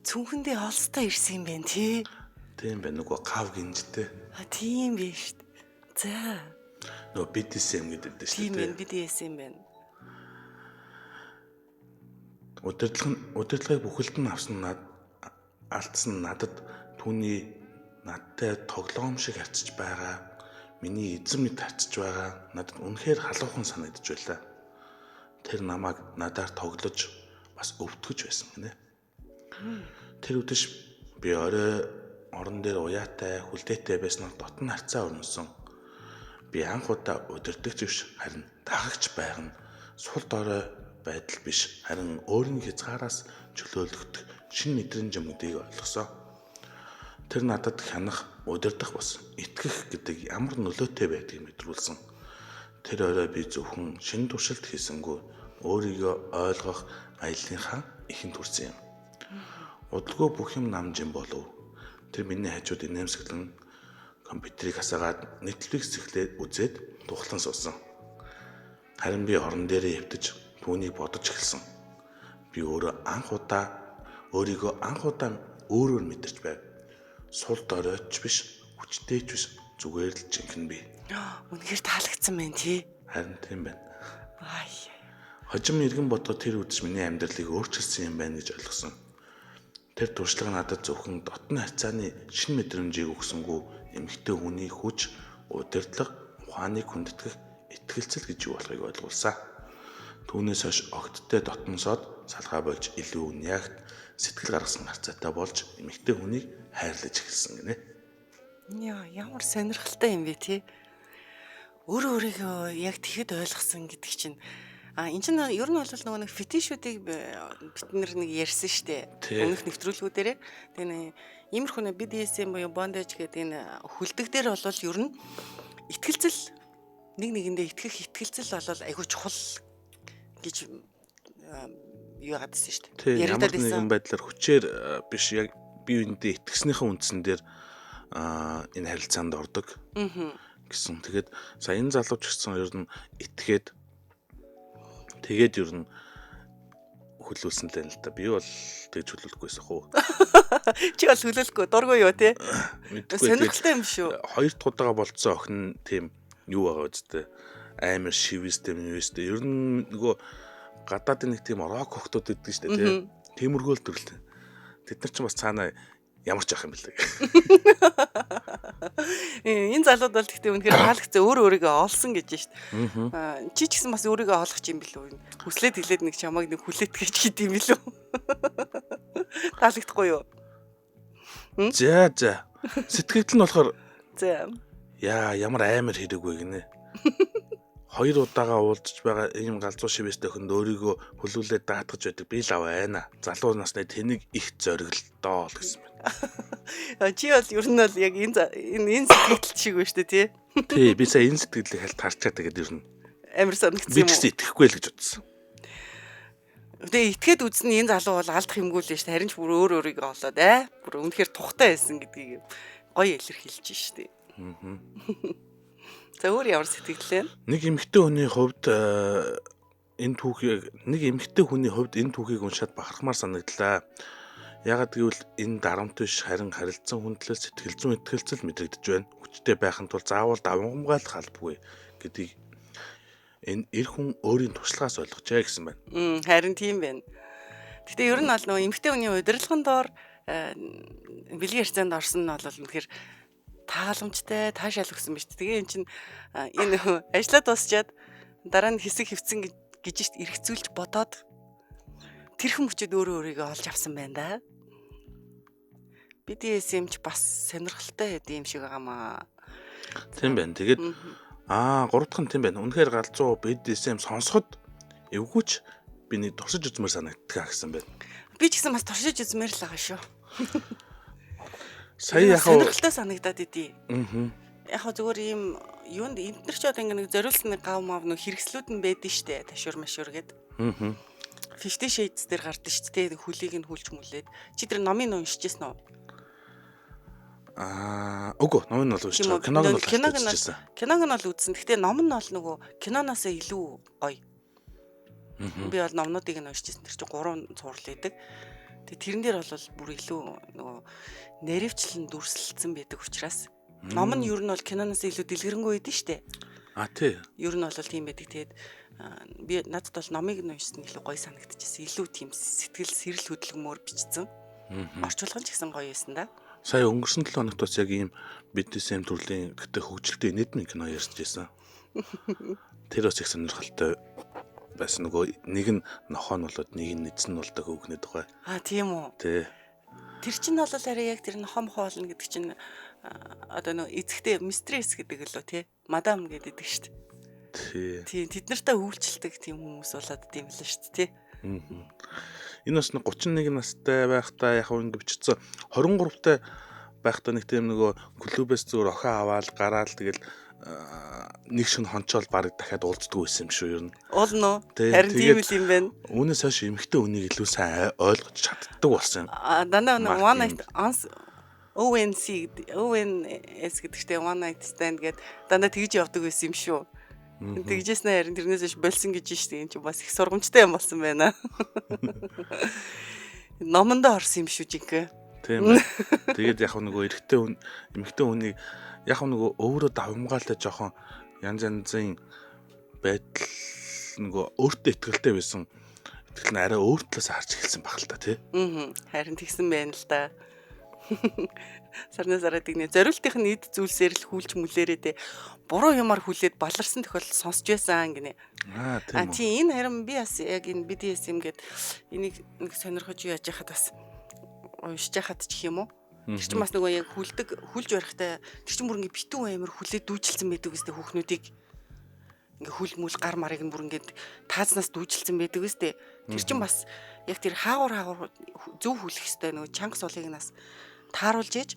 Цүнхэндээ олстой ирсэн юм байна тий. Тийм байна нөгөө гав гинжтэй. Тийм биш. За. Нөгөө BDSM гэдэг дээ шүү дээ. Тийм BDSM байна. Удирдлагыг бүхэлдэн алдсан надад түүний надтай тоглоом шиг харьцаж байгаа. миний эзэмд тарчж байгаа надад үнэхээр халуухан санагдж байлаа. Тэр намайг надаар тоглож бас өвтгөж байсан гинэ. Тэр үдэш би орон дээр уяатай хүлдээтэй байснаар дотн харцаа өрнөсөн. Би анх удаа удирдагч биш харин дагагч байх нь сул дорой байдал биш харин өөрийн хязгаараас чөлөөлөгдөх шинэ мэдрэмж юм гэдгийг ойлгосоо. Тэр надад хянах, удирдах бас итгэх гэдэг ямар нөлөөтэй байдгийг мэдрүүлсэн. Тэр орой би зөвхөн шинэ туршилт хийсэнгүй өөрийгөө ойлгох аяллахаа ихэнд хүрсэн юм. Удалгүй бүх юм намжин болов. Тэр миний хажууд инээмсэглэн компьютерийг хасаагаад Netflix эхлээд үзээд тухлан суусан. Харин би орон дээрээ явтаж түүнийг бодож эхэлсэн. Би өөрийгөө анх удаа өөрөөр мэдэрч байв. Сул доройч биш, хүчтэйч биш, зүгээр л жинхэнэ би. Үнэхээр таалагдсан байна тий. Харин тийм байна. Ай. Хожим иргэн бодоод тэр үдс миний амьдралыг өөрчилсөн юм байна гэж ойлгосон. Тэр туршлага надад зөвхөн дотны хацааны шинэ мэдрэмжийг өгсөнгүй эмэгтэй хүний хүч, удирдлага, ухааныг хүндэтгэх итгэлцэл гэж юу болохыг ойлгуулсан. Түүнээс хойш огттой дотносоод салгаа болж илүү нягт сэтгэл гаргасан харцаатай болж эмэгтэй хүнийг хайрлаж эхэлсэн гинэ. Ямар сонирхолтой юм бэ тий. Өөрийгөө яг тэгэхэд ойлгосон гэдэг чинь энэ чинь ер нь бол нөгөө нэг фетишүүдийг бид нэг ярьсан штэ. Өмнөх нэвтрүүлгүүдээрээ тэгээ иймэрхүү BDSM буюу bondage гэдэг энэ хөлдөг дээр бол ер нь итгэлцэл нэг нэгэндээ итгэх итгэлцэл бол айгүй чухал гэж юу гадсан штэ. Ямар нэгэн байдлаар хүчээр биш яг бие биендээ итгэснийхээ үндсэн дээр энэ харилцаанд ордог гэсэн. Тэгээд сая энэ залууч гэсэн ер нь итгээд тэгээд ер нь хөлүүлсэн л байна л да. Би бол тэгж хөлүүлэхгүйсэн хөө. Чи бол хөлөөлөхгүй дургүй юу те? Сонирхолтой юм шүү. Хоёр дахь удаага болцсон охин тийм юу байгаа үстэй. Амар шивэстэй мөвстэй. Ер нь нөгөө гадаадын нэг тийм рок хөхтүүд гэдэг шүү дээ тий. Тиймэрхүү л төрөлтэй. Тэд нар ч бас цаанаа ямар ч ах юм бэлээ. Энэ залууд бол гэхдээ үнэхээр хаалгцээ өөрийгөө олсон гэж шүү дээ. Чи ч гэсэн бас өөрийгөө олох юм билүү. Хүслээд хилээд нэг чамайг нэг хүлээт гэж гэдэг юм билүү. Таалагдахгүй юу? За. Сэтгэл нь болохоор за. Ямар амар хэрэггүй гинэ. Хоёр удаага уулзж байгаа ийм галзуу шивэстэй охинд өөрийгөө хөлүүлээд даатгаж байдаг би л аваа. Залуу насны тэнийг их зориглолтоо л гэсэн байна. Чи бол ер нь бол яг энэ сэтгэл шиг байна шүү дээ тий. Тий, би сая энэ сэтгэлийг хальт харчаад тэгээд ер нь амар санагдсан юм. Би ч итгэхгүй л гэж бодсон. Тэгээ итгээд үзсэн энэ залуу бол алдах юмгүй л шүү дээ. Харин ч бүр өөрийгөө олоод бүр үнэхээр тухтай байсан гэдгийг гоё илэрхийлж шүү дээ. За өөр ямар сэтгэлээ? Нэг эмэгтэй хүний хувьд энэ түүхийг уншаад бахархмаар санагдлаа. Яагаад гэвэл энэ дарамт биш харин харилцан хүндлэл сэтгэл зүйн итгэлцэл мэдрэгдэж байна. Хүчтэй байхын тулд заавал давамгаалах албагүй гэдгийг энэ эр хүн өөрийн туршлагаас ойлгожээ гэсэн байна. Харин тийм байна. Гэтэ ер нь бол нөгөө эмэгтэй хүний удирдлагын доор бэлгийн харьцаанд орсон нь бол үнэхээр тааламжтай таашаал өгсөн ба шүү. Тэгээ эн чинь энэ ажлаа дуусчаад дараа нь хэсэг хөвцөн гэж шít эргцүүлж бодоод тэрхэн мөчөд өөрийгөө олж авсан байна да. BDSM ч бас сонирхолтой юм шиг байгаамаа. Тийм байна. Тэгээд 3 дахь нь тийм байна. Үнэхээр галзуу BDSM сонсоход эвгүйч би нэг туршиж үзмээр санагддаг гэсэн байна. Би ч гэсэн бас туршиж үзмээр л байгаа шүү. Сая яг сонирхолтой санагдаад идэв. Яг зүгээр ийм юунд эдгээр ч одоо нэг зориулсан нэг гав мав нэг хэрэгслүүд нь байдэн штэ. Ташур машур гэд. 50 Shades дээр гардаг штэ. Хөлийг нь хүлж мүлээд. Чи тэр номын уншижсэн үү? Үгүй, номын нь бол уншиж. Киног нь бол үзсэн. Гэхдээ ном нь бол нөгөө киноноос илүү гоё. Би бол номнуудыг нь уншижсэн. Тэр чинь 3 цуврал байдаг. Тэгээ тэрэн дээр бол бүр илүү нөгөө наривчлан дүрслэлсэн байдаг учраас ном нь ер нь бол киноноос илүү дэлгэрэнгүй байдэн штэ. Тий. Ер нь бол тийм байдаг. Тэгээд би надад бол номыг нь уншсан илүү гоё санагдчихсэн. Илүү тийм сэтгэл сэрэл хөдөлгөмөр бичсэн. Орчуулгын ч гэсэн гоё байсан да. Сая өнгөрсөн 7 хоногт бас яг ийм BDSM төрлийн гэхдээ хөгжилтэй нийтмийн кино ярьж байсан. Тэр бас их сонирхолтой байсан. Нөгөө нэг нь нохоо нь болоод нэг нь эзэн нь болдог хөөгнөд байгаа. Тийм үү. Тий. Тэр чинь бол арай яг тэр нохоо мохоо болно гэдэг чинь одоо нөө эзэгтэй мистрес гэдэг лөө тий. Мадам гэдэг шүү дээ. Тий. Тийм тэд нартай үйлчлдэг тийм хүмүүс болоод тийм л шүү дээ тий. Энэ бас 31 настай байхдаа яг ингэ бичсэн 23-тай байхдаа нэг тийм нөгөө клубээс зүгээр охин аваад гараад тэгэл нэг шин хончоол баг дахиад уулздаг байсан юм шүү ер нь. Уулна уу? Харин тийм л юм байна. Үүнээс хойш эмэгтэй үнийг илүү сайн ойлгож чаддаг болсон. Дандаа one night ONS гэдэг чтэй one night stand гэдэг дандаа тэгж явдаг байсан юм шүү. Тэгжээснэ харин тэрнээс ш болсон гэж штэ энэ ч бас их сургамжтай юм болсон байна. Номонд орсон юм шүү жинхэнэ. Тийм байна. Тэгээд яг нөгөө эмэгтэй хүнийг яг нөгөө өөрөө давмгаалтай жоохон янз янзын байдал нөгөө өөртөө ихтэй байсан. Итгэл нь арай өөртлөөс харж эхэлсэн баг л та тий. Харин тэгсэн байна л да. Сарнаас араад игнэ зориултынх нь эд зүйлсээр л хүлж мүлээрээ те буруу юмар хүлээд баларсан тохиол сонсч байсан гинэ. Тийм энэ харин би бас яг энэ BDSM гээд энийг нэг сонирхож яаж яхад бас уншиж яхад ч юм уу. Тэр чинь бас нөгөө яг хүлж барихтай тэр чинь бүр ингээ битүү амир хүлээд дүүжилсэн байдаг үстэй хүүхнүүдийг ингээ хүл мүл гар марыг нь бүр ингээ таазнаас дүүжилсэн байдаг үстэй. Тэр чинь бас яг тэр хаагур зөв хүлэх хэвээр нөгөө чанга сулыг нас тааруулж ээж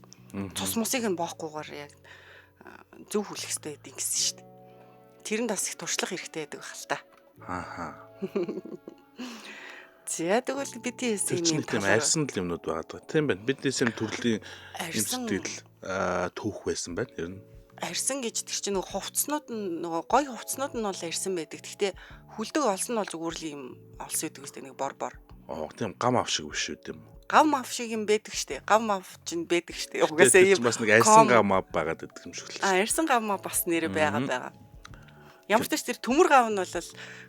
цус мусыг нь боохгүйгээр яг зөв хүлэх хэвээр байдаг гэсэн шүү дээ. Тэрэнд бас их туршлах хэрэгтэй байдаг хэл та. За тэгвэл BDSM юм тийм арьсан л юмнууд байгаа. Тийм байна. BDSM төрлийн юм сэтгэл түүх байсан байна. Ер нь арьсан гэж тэр чинь нөгөө хувцснууд нь нөгөө гой хувцснууд нь бол арьсан байдаг. Гэхдээ хүлдэг олсон нь бол зүгээр л юм олсон байдаг үстэй нэг бор. Тийм гам ав шиг биш үү тийм. Гам ав шиг юм байдаг штэ. Гам ав чинь байдаг штэ. Угаасаа юм бас нэг арьсан гам ав байгаад байдаг юм шиг л. Арьсан гам ав бас нэрэ байгаа. Ямар ч тэр төмөр гав нь бол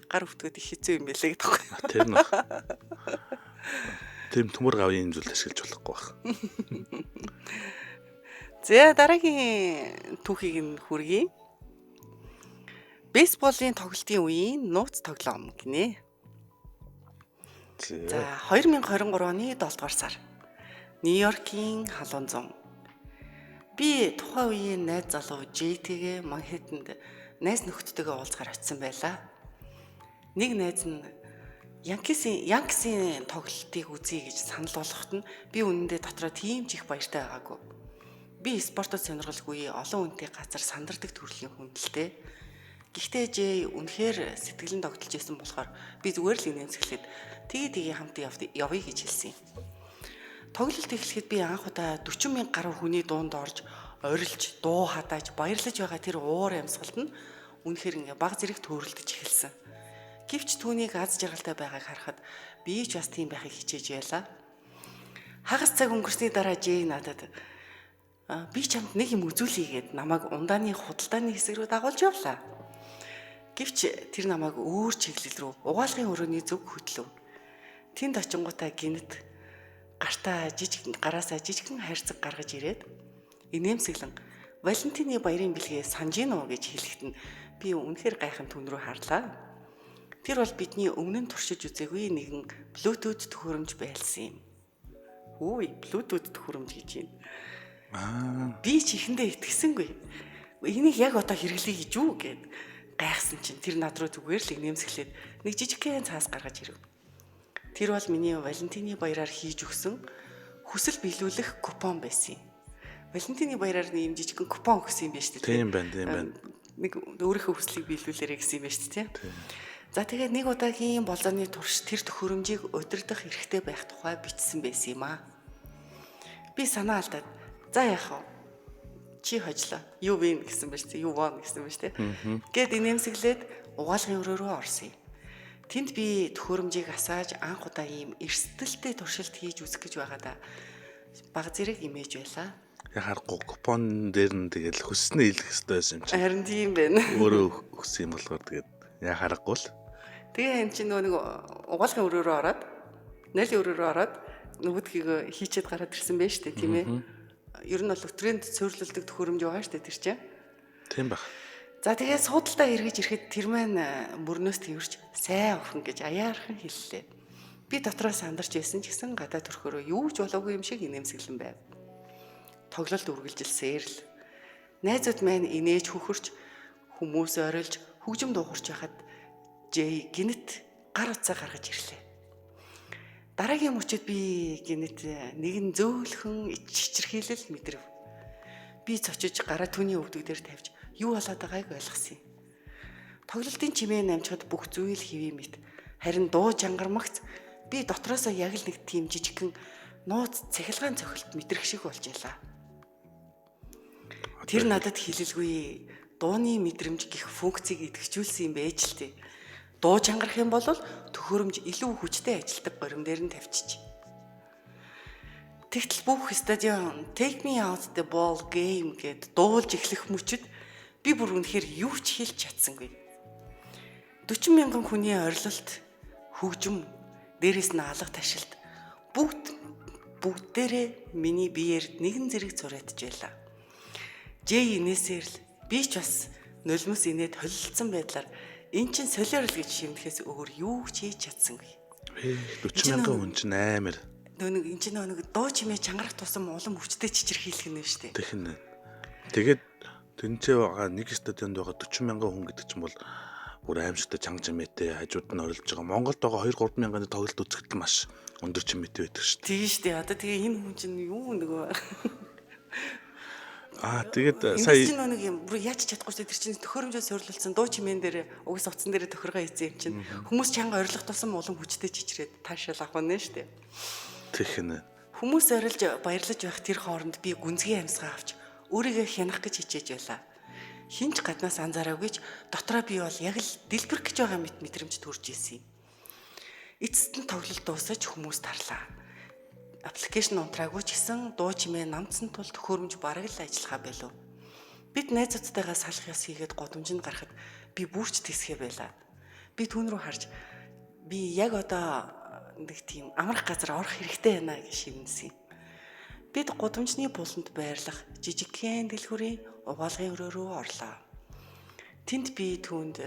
гар өвтгöd их хэцүү юм байлээ гэдэг байхгүй. Тэр нь. Тийм төмөр гавын юм зүйл ашиглаж болохгүй байх. За дараагийн түүхийг нь хүргэе. Бейсболын тоглолтын үеийн нууц тоглоом гинэ. За 2023 оны 7 дугаар сар. Нью-Йоркийн халуун зам. Би тухайн үеийн найз залуу JT-гээ Манхэттенд найз нөхдөдтэйгээ уулзахаар очисон байлаа. Нэг найз нь Янксийн тоглолтыг үзье гэж санал болгоход нь би үнэндээ дотроо тийм ч их баяртай байгаагүй. Би спортод сонирхолгүй олон хүнтэй газар сандардаг төрлийн хүн л дээ. Гэхдээ Жэй үнэхээр сэтгэлэн тогтолж исэн болохоор би зүгээр л инээмсэглээд тэгээ хамт явъя гэж хэлсэн юм. Тоглолт эхлэхэд би анх удаа 40,000 гаруй хүний дуунд орж орилж дуу хадаж баярлаж байгаа тэр уур амьсгалд нь үнэхээр ингээ баг зэрэг төөрөлдөж эхэлсэн. Гэвч түүнийг аз жаргалтай байгааг харахад би ч бас тийм байхыг хичээж байлаа. Хагас цаг өнгөрсний дараа Жэй надад би чамд нэг юм үзүүлье гэд намайг ундааны худалдааны хэсэг рүү дагуулж явлаа. Гэвч тэр намайг өөр чиглэл рүү угаалгын өрөөний зөв хөтлөв. Тэнд очингуудаа гинэт гараасаа жижигхэн хайрцаг гаргаж ирээд инээмсэглэн Валентины баярын бэлгээ санаж гинөө гэж хэлэхэд нь би үнэхээр гайхам түн рүү харлаа. Тэр бол бидний өмнө нь туршиж үзээгүй нэгэн Bluetooth төхөөрөмж байлсан юм. Bluetooth төхөөрөмж гэж юм. Би ч ихэндээ итгэсэнгүй. Энийг яг одоо хэрэглэе гэж үү гэд гайхсан чинь тэр над руу зүгээр л инээмсэглээд нэг жижигхэн цаас гаргаж ирэв. Тэр бол миний Валентины баяраар хийж өгсөн хүсэл биелүүлэх купон байсан юм. Валентины баяраар нэг юм жижигхэн купон өгсөн юм байна шүү дээ. Тийм байна. Нэг өөрийнхөө хүслийг биелүүлээрэй гэсэн юм байна шүү дээ. За тэгээд нэг удаагийн болзооны турш тэр төхөөрөмжийг удирдах эрхтэй байх тухай бичсэн байсан юм аа. Би санаа алдаад за яах вэ? Чи хожлоо. Юу вэ гэсэн байна шүү дээ. Юу вон гэсэн байна шүү дээ. Гэт инээмсэглээд угаалгын өрөө рүү орсон юм. Тэнд би төхөөрөмжийг асааж анх удаа ийм эрсдэлтэй туршилт хийж үзэх гэж байгаадаа баг зэрэг имэж байлаа. Харахгүй купон дээр нь тэгэл хүснээ хэлэх хэрэгтэй байсан юм чинь. Харин тийм байна. Өөрөө хүссэн юм болохоор тэгээд яа харахгүй л. Тэгээ энэ чинь нэг угаалгын өрөө рүү ороод, нэлийн өрөө рүү ороод нөгөөдгийг хийчихэд гараад ирсэн байж тээ тийм ээ. ер нь бол өтрээнд цөөрлөлдөг төхөөрөмж байгаа шүү дээ тэр чинь. Тийм баг. За тэгээд суудалтаа эргэж ирэхэд тэр маань мөрнөөс тэрвэрч сайн охин гэж аяархан хэллээ. Би дотроо сандарч байсан ч гэсэн гадаа төрхөөрөө юу ч болоогүй юм шиг инээмсэглэн байв. Тоглолт үргэлжилсээр л найзууд маань инээж хөхөрч хүмүүс орилж хөгжим дуугарч байхад Жэй гинэт гар утсаа гаргаж ирлээ. Дараагийн мөчөд би гинэт нэгэн зөөлхөн чичирхийлэл мэдрэв. Би цочиж гараа түүний өвдөг дээр тавьж юу болоод байгааг ойлгосон юм. Тоглолтын чимээ намжихад бүх зүйл хэвээ мэт. Харин дуу жангармагц би дотроосоо яг л нэг тийм жижигхэн нууц цахилгаан цохилт мэдрэх шиг болж ялаа. Тэр надад хэлэлгүй дууны мэдрэмж гих функцийг идэвхжүүлсэн юм байж л тээ. Дуу чангарах юм бол төхөөрөмж илүү хүчтэй ажилдаг горим дээр нь тавьчих. Тэгтэл бүх стадион Take Me Out the Ball Game гэд дуулж эхлэх мөчөд би бүр үнэхээр юу ч хэлж чадсангүй. 40,000 хүний орилолт, хөгжим, дээрээс нь алга ташилт бүгдээрээ миний биеэр нэгэн зэрэг зураадж байлаа. Жэй инээсээр л би ч бас нулимс инээд холилдсон байдлаар эн чин солиорл гэж шимдэхээс өөр юу ч хийж чадсангүй. 40,000 хүн чинь амар. Нэг эн чин нэг дуу чимээ чангарах тусам улам хүчтэй чичирхийлэх нь шүү дээ. Тэгнэ. Тэгээд тэнцээ байгаа нэг стадионд байгаа 40,000 хүн гэдэг чинь бол бүр аимшигтай чанга чимээтэй хажууд нь орилж байгаа. Монголд байгаа 2-3 мянганы тоглолт үзэхэд маш өндөр чимээтэй байдаг шүү дээ. Тийм шүү дээ. Одоо тэгээ энэ хүн чинь юу нөгөө тэгээд сая нэг юм бүр яаж чадахгүй шүү дээ. Тэр чинь төхөөрөмжөөр суйрлуулсан дуу чимээн дээр угс утсан дээр тохиргоо хийсэн юм чинь хүмүүс чанга орилох тусам улам хүчтэй чичрээд таашаал авах нь шүү дээ. Тэгнэ. Хүмүүс орилж баярлаж байх тэр хооронд би гүнзгий амьсгаа авч өөрийгөө хянах гэж хичээж байлаа. Хинч гаднаас анзаараагүй ч дотроо би бол яг л дэлбэрэх гэж байгаа мэт мэдрэмж төрж исэн юм. Эцэст нь тоглолт дуусаж хүмүүс тарлаа. Аппликейшн унтраагүй ч гэсэн дуу чимээ намцсан тул төхөөрөмж бараг л ажиллахаа байлуу. Бид найзуудтайгаа салах яс хийгээд годомжинд гарахад би бүрч тэсгэ байлаа. Би түүн рүү харж би яг одоо нэг тийм амрах газар орох хэрэгтэй байна гэж шивнэсэн. Бид годомжны буланд байрлах жижигхэн дэлгүүрийн угаалгын өрөө рүү орлоо. Тэнд би түүнд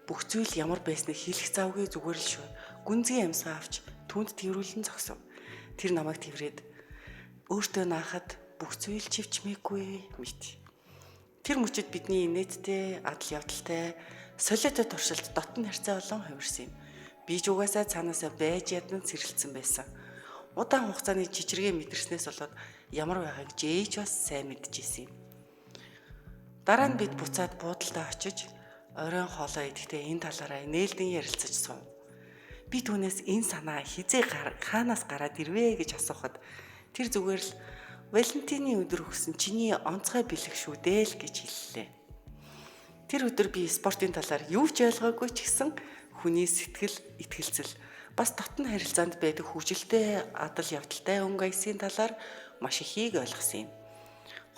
бүх зүйл ямар байсныг хэлэх завгүй зүгээр л шүү. Гүнзгий амьсгаа авч түүнд тэрвүүлэн зогсов. Тэр намайг тэрврээд өөртөө наахад бүх зүйл чивчмээгүй мэт. Тэр мөчөд бидний инээдтэй, адал явдалтай, солиотой туршилт дотн харьцаа болон хувирсан юм. Би ч угаасаа цаанаасаа байж ядсан сэрэлцсэн байсан. Удаан хугацааны жижигрээ мэдэрснээс болоод ямар байгааг жээж бас сайн мэдчихсэн юм. Дараа нь бид буцаад буудалдаа очиж оройн хоолоо идэхдээ энэ талаараа нээлтэн ярилцаж суув. Би түүнээс энэ санаа хизээ хаанаас гараад ирвэ гэж асуухад тэр зүгээр л Валентины өдөр өгсөн чиний онцгой бэлэг шүү дээ л гэж хэллээ. Тэр өдөр би спортын талаар юу ч ойлгоогүй ч гэсэн хүний сэтгэл итгэлцэл бас дотн харилцаанд байдаг хөвжөлтэй адал явдалтай өнгө аясын талаар маш ихийг ойлгосон юм.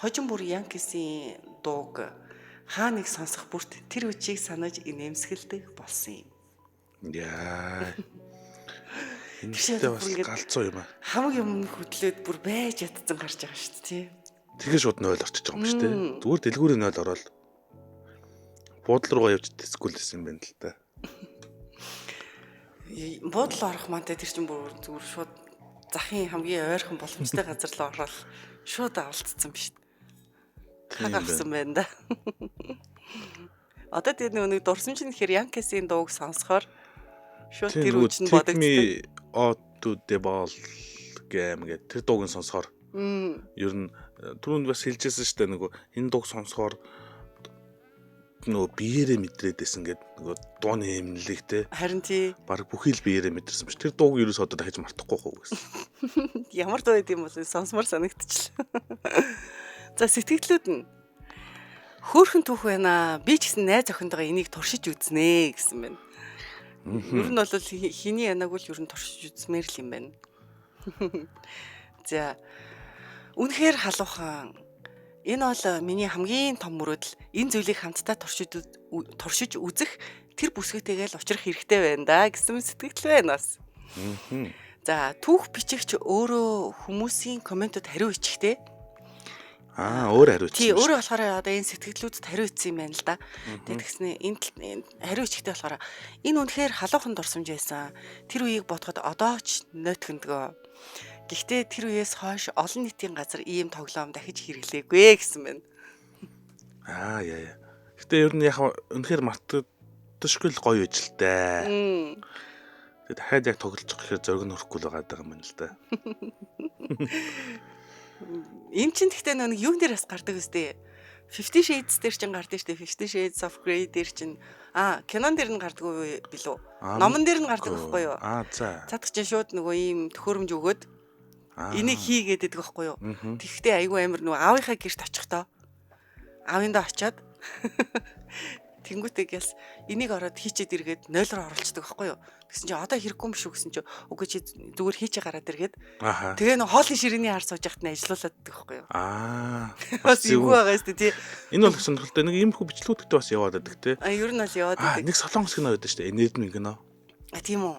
Хожим бүр Янкисийн дууг хаа нэг сонсох бүрт тэр үчийг санаж инээмсэглэдэг болсон юм. Яа. Энэ бас галзуу юм аа. Хамаг юм хөдлөөд бүр байж ядсан гарч байгаа шүү дээ, тий. Тэгээ шууд 0 орчиж байгаа юм шүү дээ. Зүгээр дэлгүүрийн 0 ороод буудлын руугаа явж тэсгүүл гэсэн юм байна л та. Буудлын орох мантай тэр чинь бүр зүгээр шууд захын хамгийн ойрхон боломжтой газар руу ороод шууд авалтцсан биш. Хаг авсан байна да. Одоо тэр нэг дурсамж нь хэр Янкисийн дууг сонсохоор шууд тэр үуч нь бодогдсон. Out to the ball game гэдэг тэр дууг нь сонсохоор ер нь түрүүнд бас хэлжсэн шүү дээ нөгөө энэ дууг сонсохоор нөгөө биеэрээ мэдрээд байсан гэдэг нөгөө дууны эмнэлэг те. Харин тий. Бараг бүхий л биеэрээ мэдэрсэн биш. Тэр дууг ерөөсөө одоо дахиж мартахгүй хөө гэсэн. Ямар дуу гэдэм бол сонсомор санагдчихлаа. За сэтгэлдлүүд нь хөөхөн түүх байна. Би ч гэсэн найз охиндоо энийг туршиж үзнэ гэсэн байна. Ер нь бол хиний янаг бол ер нь туршиж үзмээр л юм байна. За үнэхээр халуухан. Энэ бол миний хамгийн том мөрөөдөл. Энэ зүйлийг хамтдаа туршиж үзэх тэр бүсгүйтэйгээ л учрах хэрэгтэй байна да гэсэн сэтгэл байна бас. За түүх бичигч өөрөө хүмүүсийн комментод хариу ичихтэй. Өөр хариуцсан. Тий, өөрөө болохоор одоо энэ сэтгэлдлүүдэд хариуцсан юм байна л да. Тэгээд тэгснэ энэ хариу ичихтэй болохоор энэ үнэхээр халуухан дурсамж байсан. Тэр үеийг бодоход одоо ч нойтгондгоо. Гэхдээ тэр үеэс хойш олон нийтийн газар ийм тоглоом дахиж хэрэглээгүй гэсэн байна. Яа. Гэтэ ер нь яг үнэхээр мартагдашгүй л гоё ижилтэй. Тэгээд дахиад яг тоглож гэхээр зориг нь өрөхгүй л байгаа юм байна л да. Энд чинь гэхдээ нэг юун дээр бас гардаг үстэй. 50 Shades дээр чинь гардаг штэ. 50 Shades of Grey дээр чинь кинон дээр нь гардаг уу билүү? Номон дээр нь гардаг байхгүй юу? За. Цаадах чинь шууд нөгөө ийм төхөөрөмж өгөөд энийг хийгээд байдаг байхгүй юу? Тэгэхдээ айгүй амар нөгөө аавынхаа гэрт очихдоо аавындаа очиод тэнгуүтэйг яс энийг ороод хийчээд иргээд 0 руу оруулцдаг байхгүй юу? Тэгсэн чинь одоо хэрэггүй юм шүү гэсэн чинь үгүй чи зүгээр хийчээ гараад иргээд тэгээ нэг хоолны ширээний хар сууж яхад нь ажиллаулаад байдаг байхгүй юу? Бас юу байгаа юм тий. Энэ бол сонирхолтой нэг иймэрхүү бичлэгүүдтэй бас яваад байдаг тий. Ер нь бол яваад байдаг. Нэг солонгос кино байдаг шүү дээ. Энердмийн кино. Тийм үү?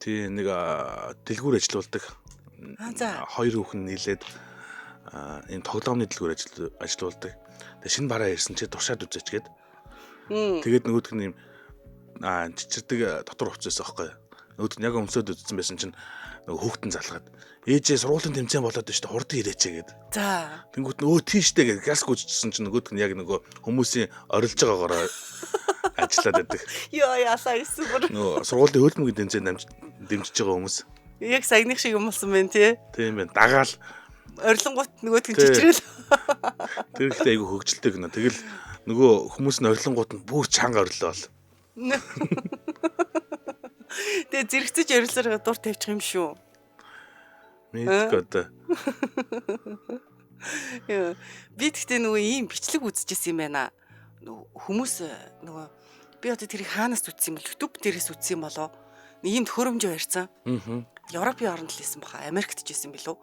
Тий нэг дэлгүүр ажиллаулдаг. За. Хоёр хүүхэн нийлээд энэ тоглоомны дэлгүүр ажиллаулдаг. Тэгээ шинэ бараа ирсэн чи туршаад үзээч гээд. Тэгээд нөгөөдг нь юм чичирдэг дотор хувцсан байхгүй. Нөгөөдг нь яг өмсөд үзсэн байсан чинь нөгөө хүүхдэн залгаад ээжээ сургуулийн тэмцээн болоод байна шүү дээ хурдан ирээчээ гээд. За. Тэнгүүт нь тийштэй гээд газ гүйжсэн чинь нөгөөдг нь яг нөгөө хүмүүсийн орилж байгаагаараа ажиллаад байдаг. Яасаа исэн бүр. Нөгөө сургуулийн хөөлмөгийн тэмцээн дэмжиж байгаа хүмүүс. Яг саяных шиг юм болсон байна тий. Тийм байна. Дагаал орилонгууд нөгөөдг нь чичрэл. Тэр ихтэй айгүй хөвгөлтэй гэнэ. Тэгэл нөгөө хүмүүс нь орилонгууд нь бүр чанга орилоо бол. Тэгээ зэрэгцэж орилсоор дур тавьчих юм шүү. Мэдгүй одоо. Би тэгтээ нөгөө ийм бичлэг үзчихсэн юм байна. Хүмүүс нөгөө би одоо тэрийг хаанаас үзсэн юм бэ? YouTube дээрээс үзсэн юм болоо. Ийм төхөөрөмж барьсан. Европын орнд л исэн баха. Америкт ч исэн билүү?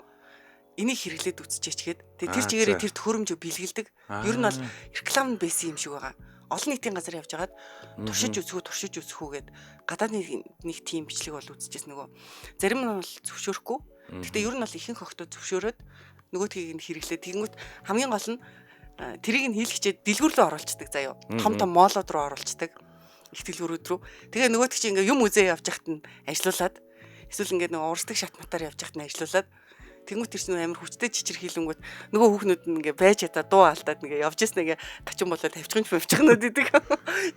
Энийг хэрэглээд үзчихээчгээд. Тэгээ тэр чигээрээ тэр төхөөрөмжөө бэлгэлдэг. Ер нь бол рекламд байсан юм шиг байгаа. Олон нийтийн газар явж хагаад туршиж үзэхүүгээд гадаадны нэг тим бичлэг бол үзчихсэн нөгөө. Зарим нь бол зөвшөөрөхгүй. Гэхдээ ер нь бол ихэнх охтод зөвшөөрөөд нөгөөдгийг нь хэрэглээд тэгэнгүүт хамгийн гол нь тэрийг нь хийлгчээд дэлгүүр рүү оруулцдаг заяа. Том моолууд руу оруулцдаг. Их дэлгүүрүүд рүү. Тэгээ нөгөөдөг чи ингээ юм үзээ явж хахад нь ажиллаулаад эсвэл ингээ нөгөө урсдаг шатматаар явж хахад нь ажиллаулаад тэнгуүт тэр чинь амар хүчтэй чичир хийлэнгүүт нөгөө хүүхнүүд нь ингээ байж ята дуу алдаад ингээ явж яснаа гачин болоод тавьчихнууд идэг.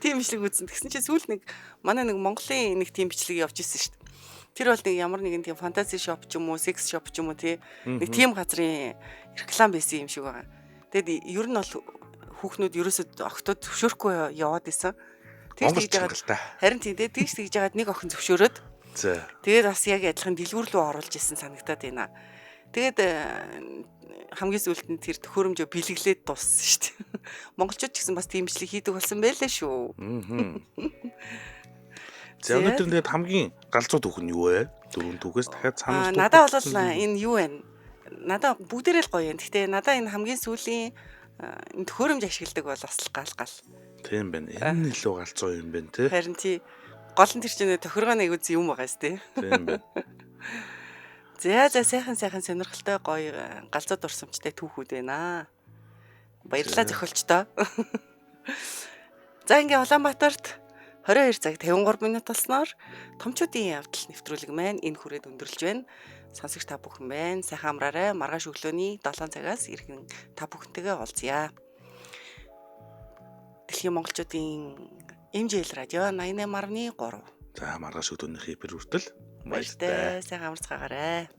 Тийм бичлэг үзсэн. Тэгсэн чинь сүүл нэг манай нэг Монголын нэг тийм бичлэг явж исэн шүү дээ. Тэр бол нэг ямар нэгэн тийм фэнтези шоп ч юм уу, секс шоп ч юм уу тий. Нэг тийм газрын реклам байсан юм шиг байгаа. Тэгэд ер нь бол хүүхнүүд ерөөсөд октод зөвшөөрөхгүй яваад исэн. Тэгж байгаа. Харин тийм дээ тэгж жагаад нэг охин зөвшөөрөөд. За. Тэгээд бас яг адилхан дэлгүүр рүү оруулж исэн санагдаад байна. Тэгээд хамгийн сүүлд нь тэр төхөөрөмжөө бэлэглээд дууссан шүү дээ. Монголчууд ч гэсэн бас тийм бичлэг хийдэг болсон байлаа шүү. За өнөөдөр тэгээд хамгийн галзуу түүх нь юу вэ? Дөрөв түүхээс дахиад санал туу. Надад бол энэ юу вэ? Надад бүгдээрээ л гоё юм. Гэхдээ надад энэ хамгийн сүүлийн төхөөрөмж ашигладаг бол бас гал. Тийм байна. Энэ илүү галзуу юм байна тий. Харин тий. Гол нь тэр чинь тохиргооны үз юм байгаа сте. Тийм байна. За сайхан сонирхолтой гоё галзуу дурсамжтай түүхүүд байна. Баярлалаа зохиолчдоо. За ингээ Улаанбаатарт 22 цаг 53 минут болсноор томчуудын явдал нэвтрүүлэг маань энэ хүрээд өндөрлж байна. Сонсогч та бүхэн байна. Сайхан амраарай. Маргааш өглөөний 7 цагаас иргэн та бүхэнтэйгээ уулзъя. Дэлхийн монголчуудын MJL радио 88.3. За маргааш өглөөнийхөө эфир хүртэл баяртай. Сайхан амарцгаагаарай.